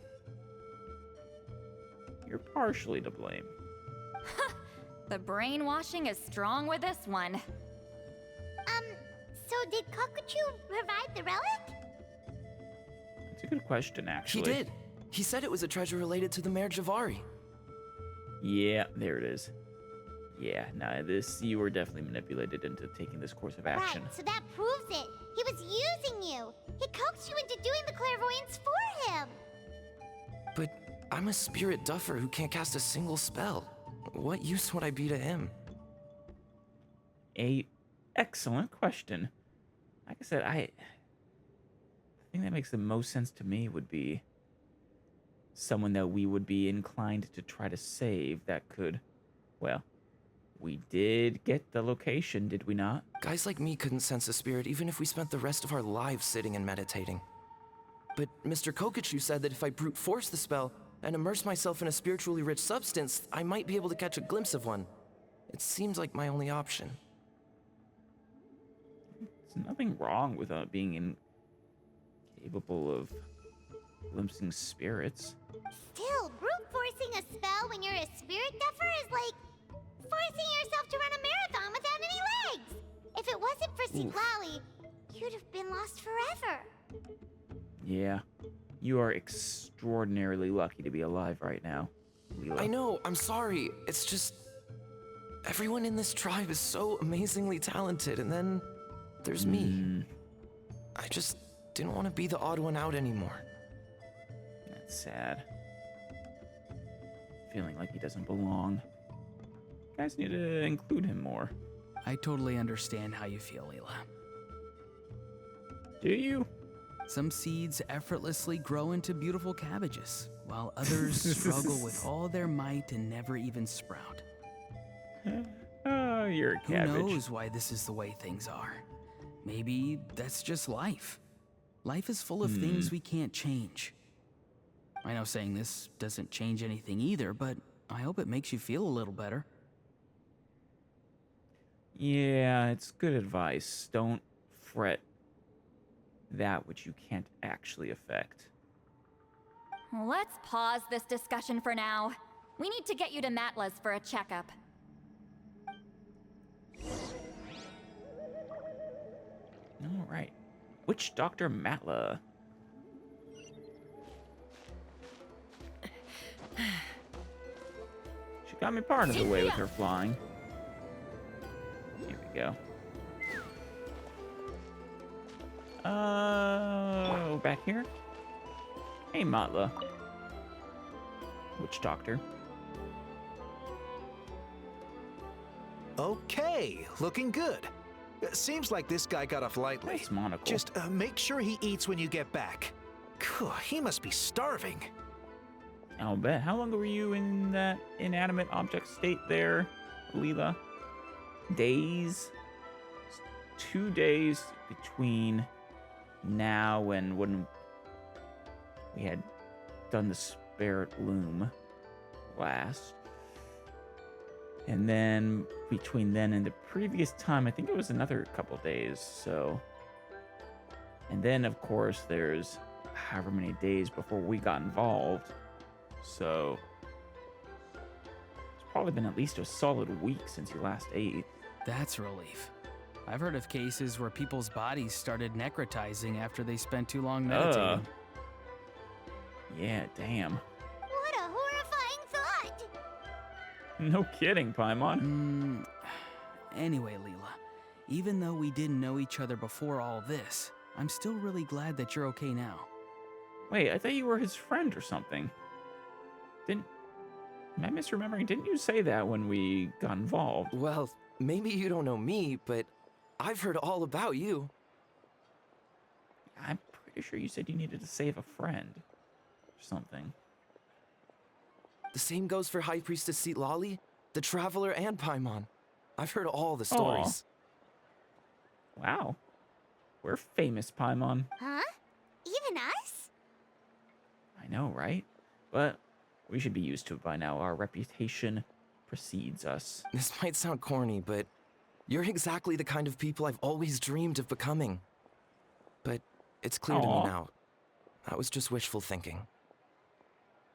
Speaker 1: You're partially to blame.
Speaker 2: The brainwashing is strong with this one.
Speaker 6: So did Kokuchuu provide the relic?
Speaker 1: It's a good question, actually.
Speaker 4: He did. He said it was a treasure related to the Mare Javari.
Speaker 1: Yeah, there it is. Yeah, no, you were definitely manipulated into taking this course of action.
Speaker 6: Right, so that proves it. He was using you. He coaxed you into doing the clairvoyance for him.
Speaker 4: But I'm a spirit duffer who can't cast a single spell. What use would I be to him?
Speaker 1: A excellent question. Like I said, the thing that makes the most sense to me would be someone that we would be inclined to try to save that could, well, we did get the location, did we not?
Speaker 4: Guys like me couldn't sense a spirit even if we spent the rest of our lives sitting and meditating. But Mr. Kokuchuu said that if I brute force the spell and immerse myself in a spiritually rich substance, I might be able to catch a glimpse of one. It seems like my only option.
Speaker 1: There's nothing wrong with being capable of glimpsing spirits.
Speaker 6: Still, brute forcing a spell when you're a spirit duffer is like forcing yourself to run a marathon without any legs. If it wasn't for Sealolly, you'd have been lost forever.
Speaker 1: Yeah, you are extraordinarily lucky to be alive right now, Leela.
Speaker 4: I know, I'm sorry. It's just... everyone in this tribe is so amazingly talented, and then there's me. I just didn't want to be the odd one out anymore.
Speaker 1: That's sad. Feeling like he doesn't belong. You guys need to include him more.
Speaker 3: I totally understand how you feel, Leela.
Speaker 1: Do you?
Speaker 3: Some seeds effortlessly grow into beautiful cabbages, while others struggle with all their might and never even sprout.
Speaker 1: Oh, you're a cabbage.
Speaker 3: Who knows why this is the way things are? Maybe that's just life. Life is full of things we can't change. I know saying this doesn't change anything either, but I hope it makes you feel a little better.
Speaker 1: Yeah, it's good advice. Don't fret that which you can't actually affect.
Speaker 2: Let's pause this discussion for now. We need to get you to Matla's for a checkup.
Speaker 1: All right. Which Dr. Matla? She got me part of the way with her flying. Here we go. Back here? Hey, Matla. Witch doctor.
Speaker 7: Okay, looking good. Seems like this guy got off lightly.
Speaker 1: Nice monocle.
Speaker 7: Just make sure he eats when you get back. Phew, he must be starving.
Speaker 1: I'll bet. How long were you in that inanimate object state there, Leela? Days? 2 days between now and when we had done the spirit loom last. And then between then and the previous time, I think it was another couple days, so. And then, of course, there's however many days before we got involved. So it's probably been at least a solid week since you last ate.
Speaker 3: That's relief. I've heard of cases where people's bodies started necrotizing after they spent too long meditating.
Speaker 1: Yeah, damn.
Speaker 6: What a horrifying thought!
Speaker 1: No kidding, Paimon.
Speaker 3: Anyway, Leela, even though we didn't know each other before all this, I'm still really glad that you're okay now.
Speaker 1: Wait, I thought you were his friend or something. Am I misremembering? Didn't you say that when we got involved?
Speaker 4: Well, maybe you don't know me, but I've heard all about you.
Speaker 1: I'm pretty sure you said you needed to save a friend or something.
Speaker 4: The same goes for High Priestess Lali, the Traveler, and Paimon. I've heard all the stories.
Speaker 1: Wow. We're famous, Paimon.
Speaker 6: Huh? Even us?
Speaker 1: I know, right? But we should be used to it by now. Our reputation precedes us.
Speaker 4: This might sound corny, but you're exactly the kind of people I've always dreamed of becoming. But it's clear to me
Speaker 1: Aw.
Speaker 4: now. That was just wishful thinking.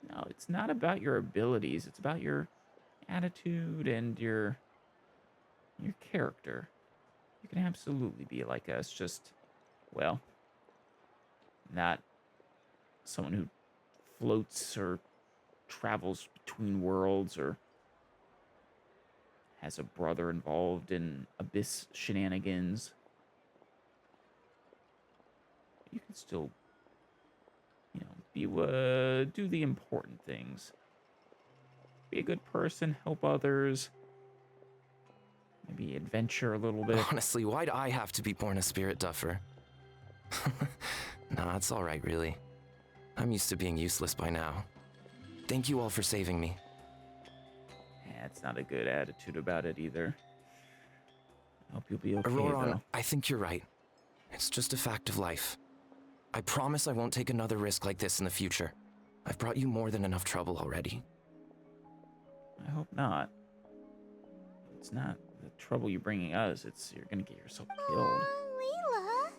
Speaker 1: No, it's not about your abilities. It's about your attitude and your character. You can absolutely be like us, just, well, not someone who floats or travels between worlds or has a brother involved in abyss shenanigans. You can still, do the important things. Be a good person, help others, maybe adventure a little bit.
Speaker 4: Honestly, why'd I have to be born a spirit duffer? Nah, it's alright, really. I'm used to being useless by now. Thank you all for saving me.
Speaker 1: Yeah, it's not a good attitude about it either. I hope you'll be okay,
Speaker 4: Auroron,
Speaker 1: though.
Speaker 4: I think you're right. It's just a fact of life. I promise I won't take another risk like this in the future. I've brought you more than enough trouble already.
Speaker 1: I hope not. It's not the trouble you're bringing us. It's you're gonna get yourself killed.
Speaker 6: Leela.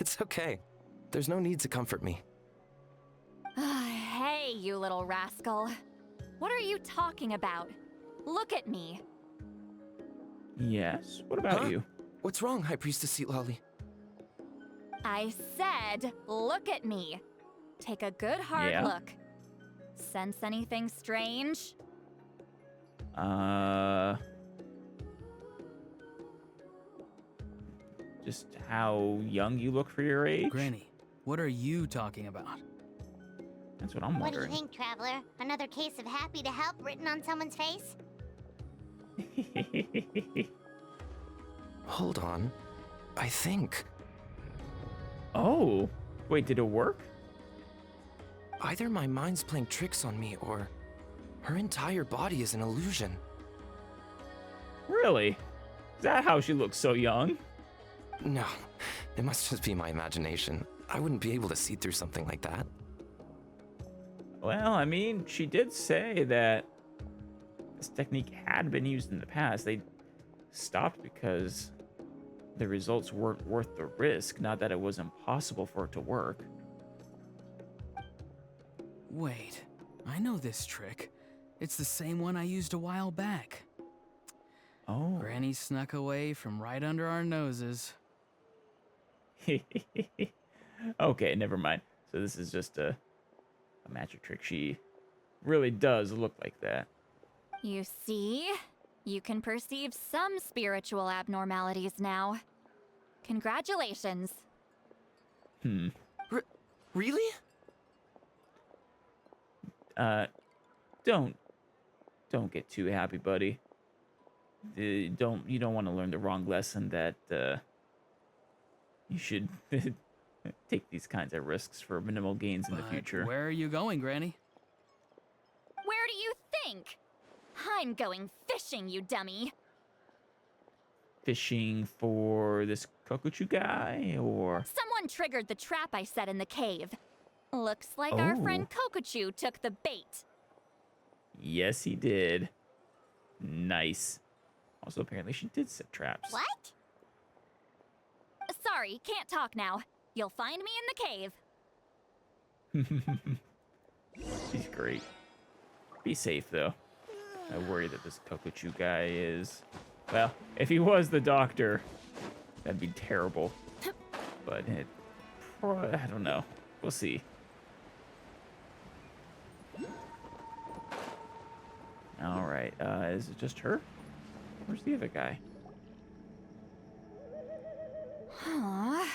Speaker 4: It's okay. There's no need to comfort me.
Speaker 2: Hey, you little rascal. What are you talking about? Look at me.
Speaker 1: Yes? What about
Speaker 4: Huh?
Speaker 1: you?
Speaker 4: What's wrong, High Priestess Lali?
Speaker 2: I said, look at me. Take a good hard
Speaker 1: Yeah?
Speaker 2: look. Sense anything strange?
Speaker 1: Just how young you look for your age?
Speaker 3: Granny, what are you talking about?
Speaker 1: That's what I'm
Speaker 6: What do you
Speaker 1: wondering.
Speaker 6: think, Traveler? Another case of happy to help written on someone's face?
Speaker 4: Hold on. I think
Speaker 1: Oh, wait, did it work?
Speaker 4: either my mind's playing tricks on me or her entire body is an illusion.
Speaker 1: Really? Is that how she looks so young?
Speaker 4: No, it must just be my imagination. I wouldn't be able to see through something like that.
Speaker 1: Well, I mean, she did say that this technique had been used in the past. They stopped because the results weren't worth the risk, not that it was impossible for it to work.
Speaker 3: Wait, I know this trick. It's the same one I used a while back.
Speaker 1: Oh.
Speaker 3: Granny snuck away from right under our noses.
Speaker 1: Okay, never mind. So this is just a magic trick. She really does look like that.
Speaker 2: You see? You can perceive some spiritual abnormalities now. Congratulations.
Speaker 4: Really?
Speaker 1: Don't get too happy, buddy. you don't want to learn the wrong lesson that you should take these kinds of risks for minimal gains in the
Speaker 3: But
Speaker 1: future.
Speaker 3: where are you going, Granny?
Speaker 2: Where do you think? I'm going fishing, you dummy.
Speaker 1: Fishing for this Kokuchuu guy, or
Speaker 2: Someone triggered the trap I set in the cave. Looks like our friend Kokuchuu took the bait.
Speaker 1: yes, he did. Nice. Also, apparently, she did set traps.
Speaker 6: What?
Speaker 2: Sorry, can't talk now. You'll find me in the cave.
Speaker 1: She's great. Be safe, though. I worry that this Kokuchuu guy is... Well, if he was the doctor, that'd be terrible. But I don't know. We'll see. All right. Is it just her? Where's the other guy?
Speaker 2: Huh?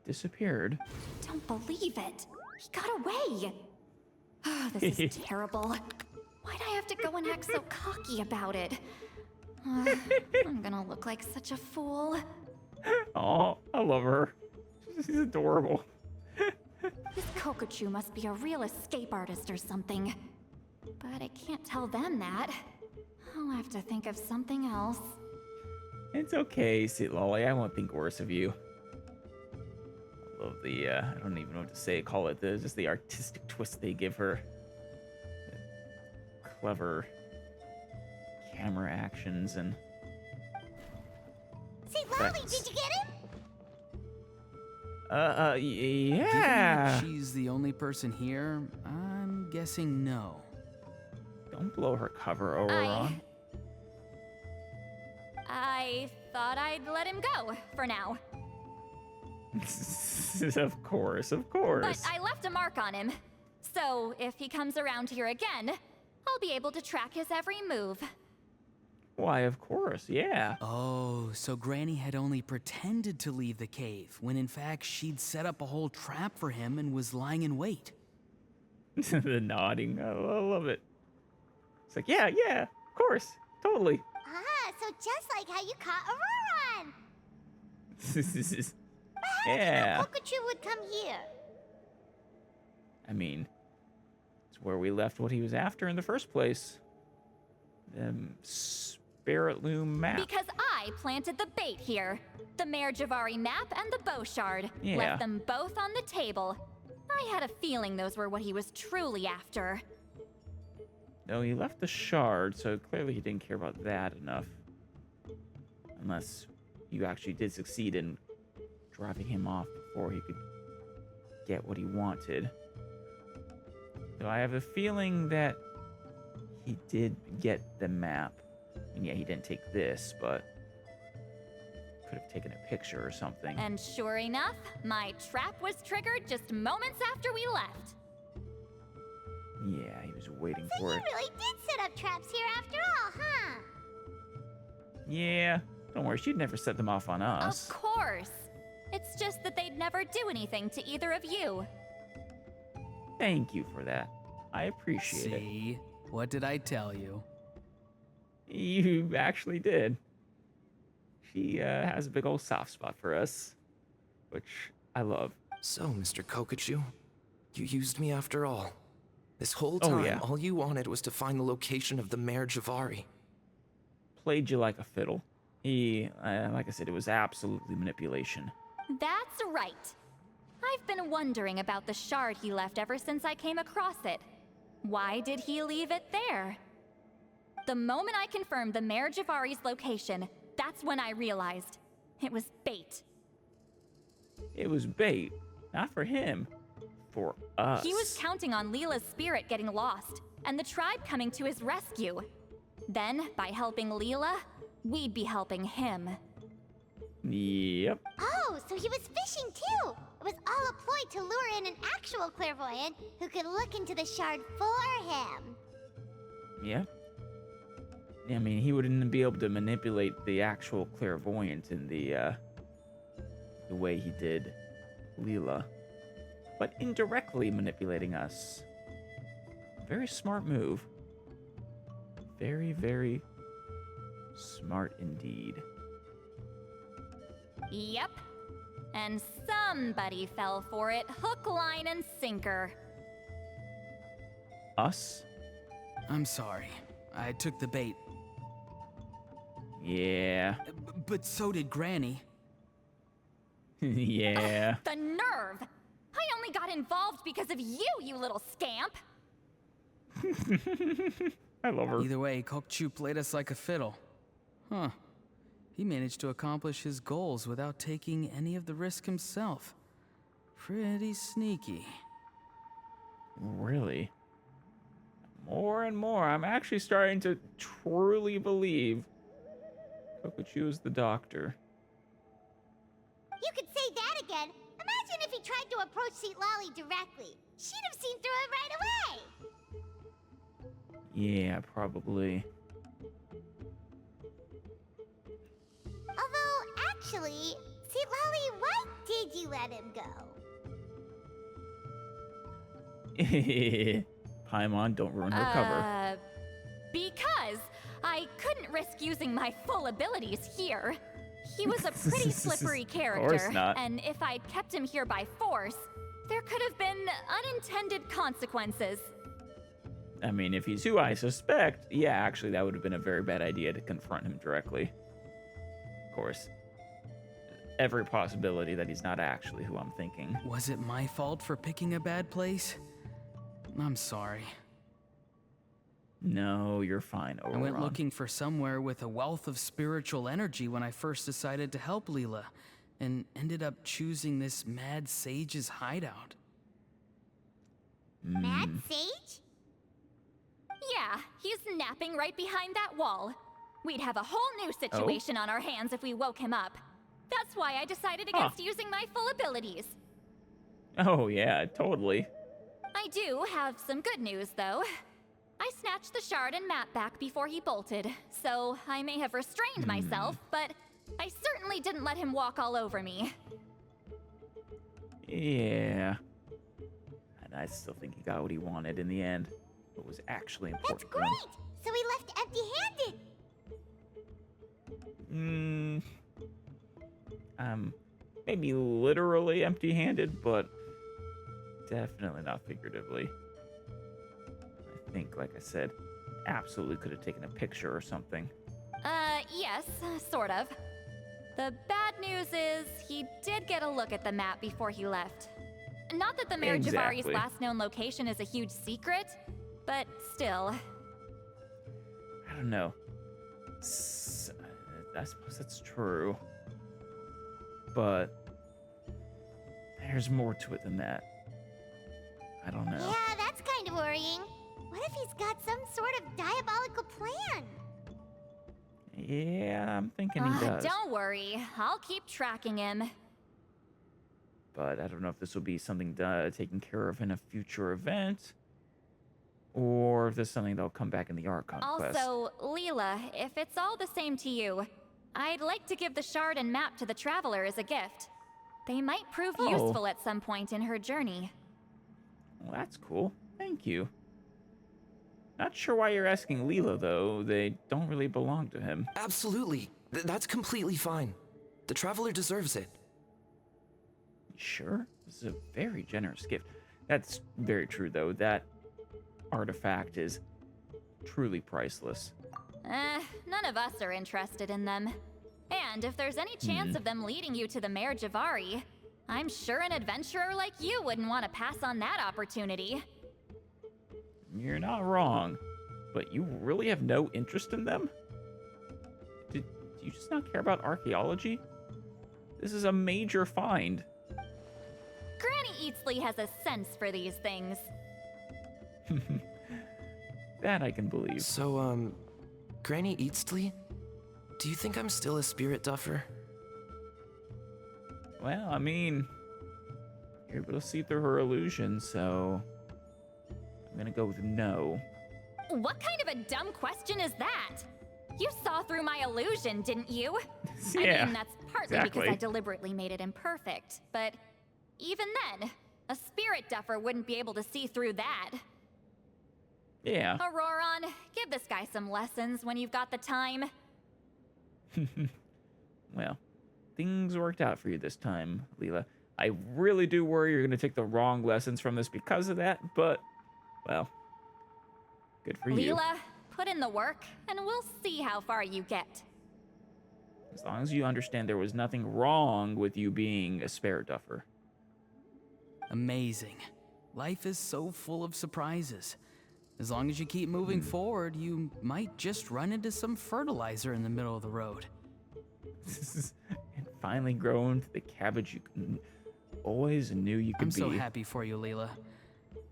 Speaker 1: Disappeared.
Speaker 2: Don't believe it. He got away. This is terrible. Why'd I have to go and act so cocky about it? I'm gonna look like such a fool.
Speaker 1: Oh, I love her. She's adorable.
Speaker 2: This Kokuchuu must be a real escape artist or something. But I can't tell them that. I'll have to think of something else.
Speaker 1: It's okay, sweet lolly. I won't think worse of you. I love the, I don't even know what to say. Call it just the artistic twist they give her. The clever camera actions and...
Speaker 6: Say, Lolly,
Speaker 1: Thanks.
Speaker 6: did you get him?
Speaker 1: Yeah.
Speaker 3: Given she's the only person here, I'm guessing no.
Speaker 1: Don't blow her cover, Oron.
Speaker 2: I thought I'd let him go for now.
Speaker 1: Of course, of course.
Speaker 2: But I left a mark on him. So if he comes around here again, I'll be able to track his every move.
Speaker 1: Why, of course, yeah.
Speaker 3: Oh, so Granny had only pretended to leave the cave, when in fact she'd set up a whole trap for him and was lying in wait.
Speaker 1: The nodding, I love it. It's like, yeah, of course, totally.
Speaker 6: Ah, so just like how you caught Auroron.
Speaker 1: Yeah.
Speaker 6: Kokuchuu would come here.
Speaker 1: I mean, it's where we left what he was after in the first place. The Spirit Loom map.
Speaker 2: Because I planted the bait here. The Mare Javari map and the bow shard.
Speaker 1: Yeah.
Speaker 2: Left them both on the table. I had a feeling those were what he was truly after.
Speaker 1: No, he left the shard, so clearly he didn't care about that enough. Unless you actually did succeed in dropping him off before he could get what he wanted. So I have a feeling that he did get the map. And yeah, he didn't take this, but could have taken a picture or something.
Speaker 2: And sure enough, my trap was triggered just moments after we left.
Speaker 1: Yeah, he was waiting
Speaker 6: So
Speaker 1: for
Speaker 6: you
Speaker 1: it.
Speaker 6: really did set up traps here after all, huh?
Speaker 1: Yeah, don't worry, she'd never set them off on us.
Speaker 2: Of course. It's just that they'd never do anything to either of you.
Speaker 1: Thank you for that. I appreciate it.
Speaker 3: See? What did I tell you?
Speaker 1: You actually did. She has a big old soft spot for us, which I love.
Speaker 4: So, Mr. Kokuchuu, you used me after all. This whole
Speaker 1: Oh,
Speaker 4: time,
Speaker 1: yeah.
Speaker 4: all you wanted was to find the location of the Mare Javari.
Speaker 1: Played you like a fiddle. He, like I said, it was absolutely manipulation.
Speaker 2: That's right. I've been wondering about the shard he left ever since I came across it. Why did he leave it there? The moment I confirmed the Mare Javari's location, that's when I realized it was bait.
Speaker 1: It was bait, not for him, for us.
Speaker 2: He was counting on Leela's spirit getting lost, and the tribe coming to his rescue. Then, by helping Leela, we'd be helping him.
Speaker 1: Yep.
Speaker 6: Oh, so he was fishing too. It was all a ploy to lure in an actual clairvoyant who could look into the shard for him.
Speaker 1: Yep. I mean, he wouldn't be able to manipulate the actual clairvoyant in the way he did Leela, but indirectly manipulating us. Very smart move. Very, very Smart indeed.
Speaker 2: Yep. And somebody fell for it, hook, line, and sinker.
Speaker 1: Us?
Speaker 3: I'm sorry. I took the bait.
Speaker 1: Yeah.
Speaker 3: But so did Granny.
Speaker 1: Yeah.
Speaker 2: The nerve! I only got involved because of you, you little scamp!
Speaker 1: I love her.
Speaker 3: Either way, Kokuchuu played us like a fiddle. Huh. He managed to accomplish his goals without taking any of the risk himself. Pretty sneaky.
Speaker 1: Really? More and more, I'm actually starting to truly believe Kokuchuu is the doctor.
Speaker 6: You could say that again. Imagine if he tried to approach Lali directly. She'd have seen through it right away.
Speaker 1: Yeah, probably.
Speaker 6: Although, actually, Lali, why did you let him go?
Speaker 1: Paimon, don't ruin her cover.
Speaker 2: Because I couldn't risk using my full abilities here. He was a pretty slippery character,
Speaker 1: not.
Speaker 2: and if I'd kept him here by force, there could have been unintended consequences.
Speaker 1: I mean, if he's who I suspect, yeah, actually, that would have been a very bad idea to confront him directly. Of course, every possibility that he's not actually who I'm thinking.
Speaker 3: Was it my fault for picking a bad place? I'm sorry.
Speaker 1: No, you're fine, Oberon.
Speaker 3: I went looking for somewhere with a wealth of spiritual energy when I first decided to help Leela, and ended up choosing this mad sage's hideout.
Speaker 6: Mad Sage?
Speaker 2: Yeah, he's napping right behind that wall. We'd have a whole new situation on our hands if we woke him up. That's why I decided against using my full abilities.
Speaker 1: Oh, yeah, totally.
Speaker 2: I do have some good news, though. I snatched the shard and map back before he bolted, so I may have restrained myself, but I certainly didn't let him walk all over me.
Speaker 1: Yeah. And I still think he got what he wanted in the end. What was actually important
Speaker 6: That's
Speaker 1: to him.
Speaker 6: great! So he left empty-handed!
Speaker 1: Maybe literally empty-handed, but definitely not figuratively. I think, like I said, absolutely could have taken a picture or something.
Speaker 2: Yes, sort of. The bad news is, he did get a look at the map before he left. Not that the Mayor Javari's
Speaker 1: Exactly.
Speaker 2: last known location is a huge secret, but still.
Speaker 1: I don't know. I suppose that's true. But there's more to it than that. I don't know.
Speaker 6: Yeah, that's kind of worrying. What if he's got some sort of diabolical plan?
Speaker 1: Yeah, I'm thinking he does.
Speaker 2: Don't worry, I'll keep tracking him.
Speaker 1: But I don't know if this will be something taken care of in a future event, or if there's something that'll come back in the Archon quest.
Speaker 2: Also, Leela, if it's all the same to you, I'd like to give the shard and map to the Traveler as a gift. They might prove useful at some point in her journey.
Speaker 1: Well, that's cool. Thank you. Not sure why you're asking Leela, though. They don't really belong to him.
Speaker 4: Absolutely. That's completely fine. The Traveler deserves it.
Speaker 1: Sure? This is a very generous gift. That's very true, though. That artifact is truly priceless.
Speaker 2: None of us are interested in them. And if there's any chance of them leading you to the Mayor Javari, I'm sure an adventurer like you wouldn't want to pass on that opportunity.
Speaker 1: You're not wrong. But you really have no interest in them? Do you just not care about archaeology? This is a major find.
Speaker 2: Granny Eatsley has a sense for these things.
Speaker 1: That I can believe.
Speaker 4: So, Granny Eatsley? Do you think I'm still a spirit duffer?
Speaker 1: Well, I mean, you're able to see through her illusion, so I'm gonna go with no.
Speaker 2: What kind of a dumb question is that? You saw through my illusion, didn't you?
Speaker 1: Yeah,
Speaker 2: I mean, that's partly
Speaker 1: exactly.
Speaker 2: because I deliberately made it imperfect, but even then, a spirit duffer wouldn't be able to see through that.
Speaker 1: Yeah.
Speaker 2: Auroron, give this guy some lessons when you've got the time.
Speaker 1: Well, things worked out for you this time, Leela. I really do worry you're going to take the wrong lessons from this because of that, but, well, good for you.
Speaker 2: Leela, put in the work, and we'll see how far you get.
Speaker 1: As long as you understand there was nothing wrong with you being a spirit duffer.
Speaker 3: Amazing. Life is so full of surprises. As long as you keep moving forward, you might just run into some fertilizer in the middle of the road.
Speaker 1: And finally grow into the cabbage you always knew you could
Speaker 3: I'm
Speaker 1: be.
Speaker 3: so happy for you, Leela.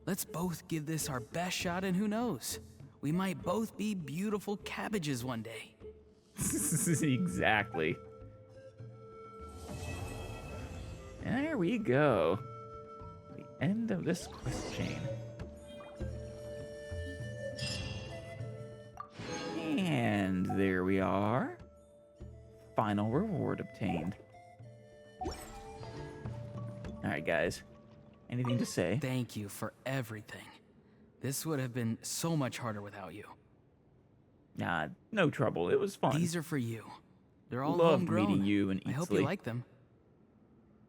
Speaker 3: Let's both give this our best shot, and who knows? We might both be beautiful cabbages one day.
Speaker 1: Exactly. There we go. The end of this quest chain. And there we are. Final reward obtained. Alright, guys. Anything to say?
Speaker 3: Thank you for everything. This would have been so much harder without you.
Speaker 1: Nah, no trouble. It was fun.
Speaker 3: These are for you. They're all
Speaker 1: Loved
Speaker 3: homegrown.
Speaker 1: meeting you and
Speaker 3: I hope
Speaker 1: Eatsley.
Speaker 3: you like them.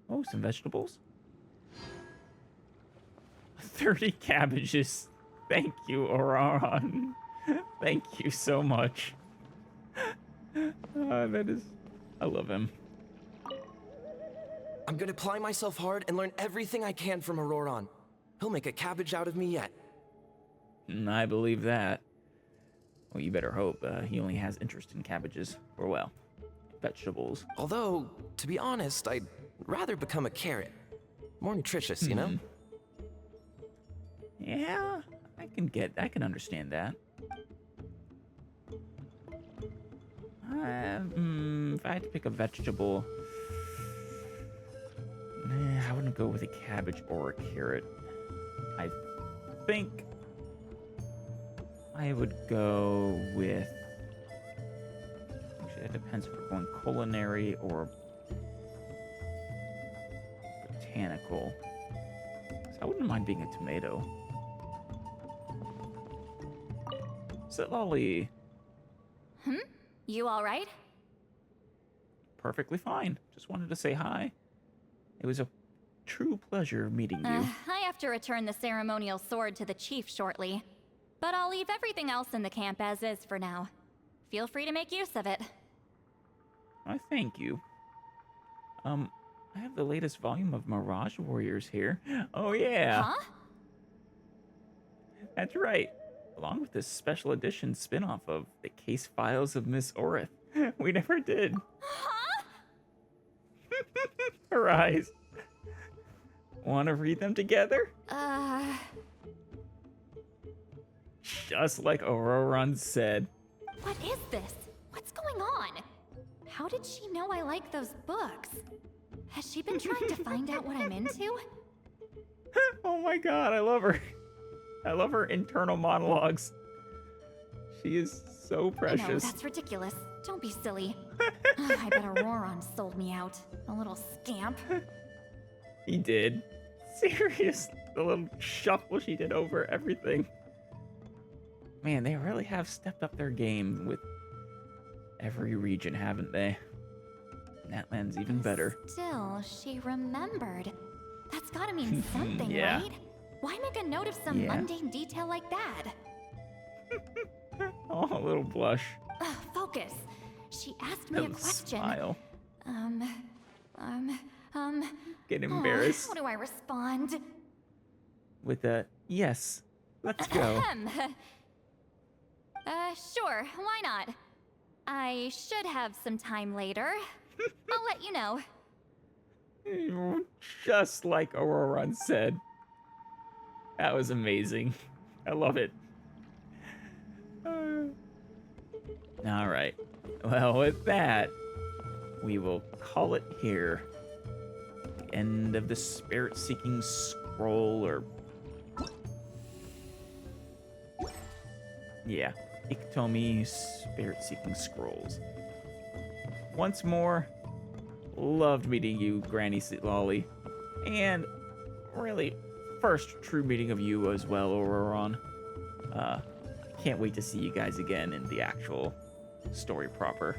Speaker 1: Oh, some vegetables. 30 cabbages. Thank you, Auron. Thank you so much. I love him.
Speaker 4: I'm gonna apply myself hard and learn everything I can from Auroron. He'll make a cabbage out of me yet.
Speaker 1: I believe that. Well, you better hope. He only has interest in cabbages, or well, vegetables.
Speaker 4: Although, to be honest, I'd rather become a carrot. More nutritious, you know?
Speaker 1: Yeah, I can understand that. If I had to pick a vegetable, I wouldn't go with a cabbage or a carrot. I think I would go with... Actually, that depends if we're going culinary or botanical. So I wouldn't mind being a tomato. So, Lolly,
Speaker 2: You all right?
Speaker 1: perfectly fine. Just wanted to say hi. It was a true pleasure meeting you.
Speaker 2: I have to return the ceremonial sword to the chief shortly. But I'll leave everything else in the camp as is for now. Feel free to make use of it.
Speaker 1: I thank you. I have the latest volume of Mirage Warriors here. Oh, yeah.
Speaker 2: Huh?
Speaker 1: That's right. Along with this special edition spin-off of The Case Files of Miss Orith. We never did.
Speaker 2: Huh?
Speaker 1: Her eyes. Want to read them together? Just like Auroron said.
Speaker 2: What is this? What's going on? How did she know I like those books? Has she been trying to find out what I'm into?
Speaker 1: Oh my god, I love her. I love her internal monologues. She is so
Speaker 2: No,
Speaker 1: precious.
Speaker 2: that's ridiculous. Don't be silly. I bet Auroron sold me out. A little scamp.
Speaker 1: He did. Serious. The little shuffle she did over everything. Man, they really have stepped up their game with every region, haven't they? Natland's even better.
Speaker 2: Still, she remembered. That's gotta mean something,
Speaker 1: Yeah.
Speaker 2: right? Why make a note of some
Speaker 1: Yeah.
Speaker 2: mundane detail like that?
Speaker 1: Oh, a little blush.
Speaker 2: Focus. She asked me
Speaker 1: A
Speaker 2: a
Speaker 1: little
Speaker 2: question.
Speaker 1: smile. Get
Speaker 2: Oh,
Speaker 1: embarrassed
Speaker 2: how do I respond?
Speaker 1: with a yes. Let's go.
Speaker 2: Sure, why not? I should have some time later. I'll let you know.
Speaker 1: Just like Auroron said. That was amazing. I love it. All right. Well, with that, we will call it here. The end of the spirit-seeking scroll, or... Yeah, Iktomi spirit-seeking scrolls. Once more, loved meeting you, Granny Lolly. And really, first true meeting of you as well, Auroron. Can't wait to see you guys again in the actual story proper.